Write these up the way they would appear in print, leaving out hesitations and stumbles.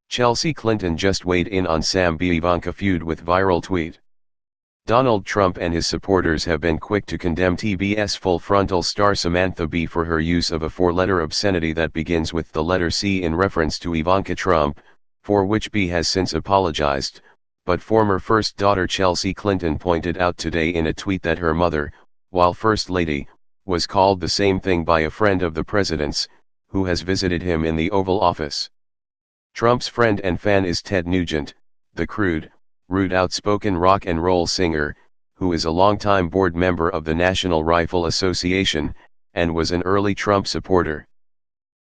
Chelsea Clinton just weighed in on Sam Bee Ivanka feud with viral tweet. Donald Trump and his supporters have been quick to condemn TBS full Frontal star Samantha Bee for her use of a four-letter obscenity that begins with the letter C in reference to Ivanka Trump, for which Bee has since apologized, but former First Daughter Chelsea Clinton pointed out today in a tweet that her mother, while First Lady, was called the same thing by a friend of the president's, who has visited him in the Oval Office. Trump's friend and fan is Ted Nugent, the crude, rude outspoken rock and roll singer, who is a longtime board member of the National Rifle Association, and was an early Trump supporter.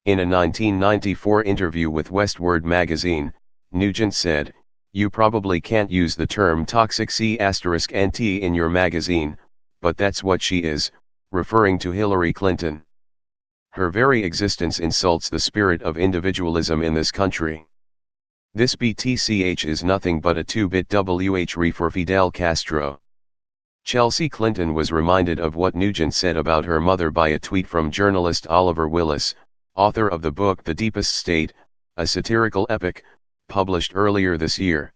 In a 1994 interview with Westword magazine, Nugent said, "You probably can't use the term toxic C***nt in your magazine, but that's what she is," referring to Hillary Clinton. Her very existence insults the spirit of individualism in this country. This BTCH is nothing but a 2-bit WH for Fidel Castro. Chelsea Clinton was reminded of what Nugent said about her mother by a tweet from journalist Oliver Willis, author of the book The Deepest State, a satirical epic, published earlier this year.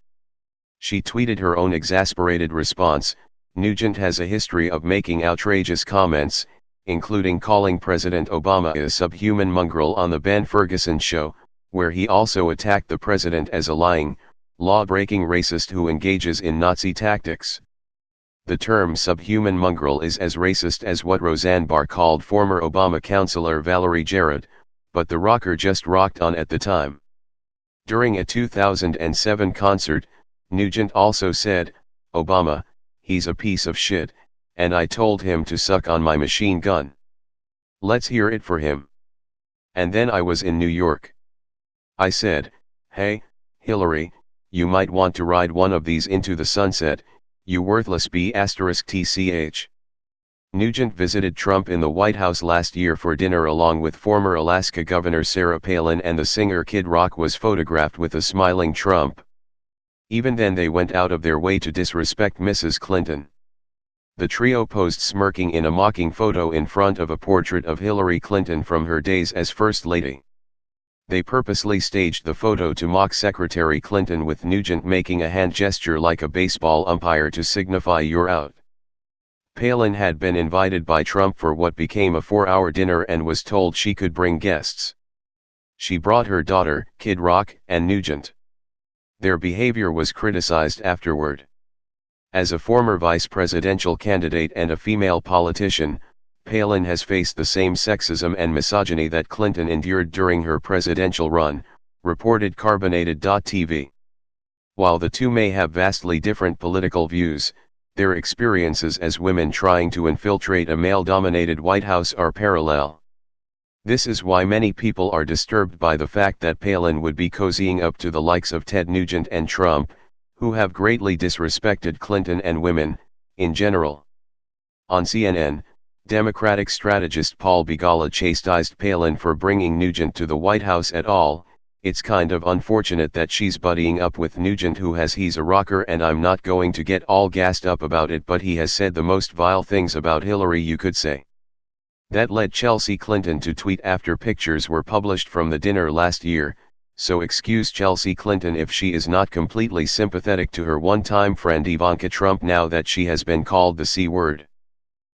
She tweeted her own exasperated response. Nugent has a history of making outrageous comments, including calling President Obama a subhuman mongrel on the Ben Ferguson show, where he also attacked the president as a lying, law-breaking racist who engages in Nazi tactics. The term subhuman mongrel is as racist as what Roseanne Barr called former Obama counselor Valerie Jarrett, but the rocker just rocked on at the time. During a 2007 concert, Nugent also said, "Obama, he's a piece of shit, and I told him to suck on my machine gun. Let's hear it for him. And then I was in New York. I said, hey, Hillary, you might want to ride one of these into the sunset, you worthless B***tch." Nugent visited Trump in the White House last year for dinner along with former Alaska Governor Sarah Palin, and the singer Kid Rock was photographed with a smiling Trump. Even then they went out of their way to disrespect Mrs. Clinton. The trio posed smirking in a mocking photo in front of a portrait of Hillary Clinton from her days as First Lady. They purposely staged the photo to mock Secretary Clinton, with Nugent making a hand gesture like a baseball umpire to signify "you're out." Palin had been invited by Trump for what became a 4-hour dinner and was told she could bring guests. She brought her daughter, Kid Rock, and Nugent. Their behavior was criticized afterward. As a former vice presidential candidate and a female politician, Palin has faced the same sexism and misogyny that Clinton endured during her presidential run, reported Carbonated.tv. While the two may have vastly different political views, their experiences as women trying to infiltrate a male-dominated White House are parallel. This is why many people are disturbed by the fact that Palin would be cozying up to the likes of Ted Nugent and Trump, who have greatly disrespected Clinton and women, in general. On CNN, Democratic strategist Paul Begala chastised Palin for bringing Nugent to the White House at all. "It's kind of unfortunate that she's buddying up with Nugent, who he's a rocker, and I'm not going to get all gassed up about it, but he has said the most vile things about Hillary you could say." That led Chelsea Clinton to tweet after pictures were published from the dinner last year, "So excuse Chelsea Clinton if she is not completely sympathetic to her one-time friend Ivanka Trump now that she has been called the C word."